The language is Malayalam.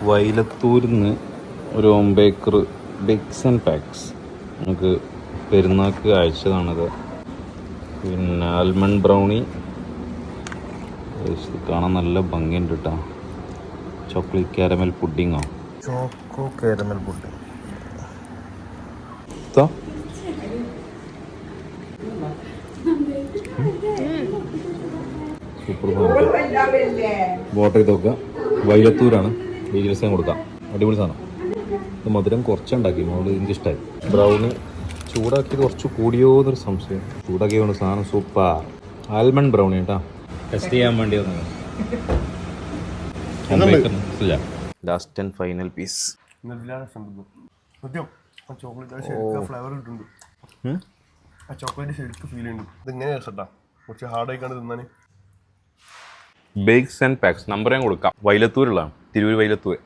വൈലത്തൂരിൽ നിന്ന് ഒരു ഹോം ബേക്കർ ബിഗ്സ് ആൻഡ് പാക്സ് നമുക്ക് പെരുന്നാൾക്ക് അയച്ചതാണത്. പിന്നെ ആൽമണ്ട് ബ്രൗണി കാണാൻ നല്ല ഭംഗിയുണ്ട് കേട്ടോ. ചോക്ലേറ്റ് കാരമൽ പുഡിങ്ങോ, ചോക്കോ കാരമൽ പുഡിങ്. സൂപ്പർ വോട്ടർ ചെയ്ത് നോക്കുക. വൈലത്തൂരാണ്, ഡീറ്റെയിൽസ് ഞാൻ കൊടുക്കാം. അടിപൊളി സാധനം. ഇത് മധുരം കുറച്ചുണ്ടാക്കി, മോള് എനിക്കിഷ്ടമായി. ബ്രൗണി ചൂടാക്കിയത് കുറച്ച് കൂടിയോ എന്നൊരു സംശയം. ചൂടാക്കിയതുകൊണ്ട് സാധനം സൂപ്പർ. ആൽമണ്ട് ബ്രൗണി കേട്ടോ, ടെസ്റ്റ് ചെയ്യാൻ വേണ്ടി വന്നത്. Last and final piece. Chocolate ശരിക്കും ഫീൽ ചെയ്യുന്നുണ്ട്. ഇതിങ്ങനെ രസട്ടാ, കുറച്ച് ഹാർഡായിക്കാണ് തിന്നാൻ. ബേക്സ് ആൻഡ് പാക്സ് നമ്പർ ഞാൻ കൊടുക്കാം. വൈലത്തൂരുള്ളതാണ്, തിരൂർ വൈലത്തൂർ.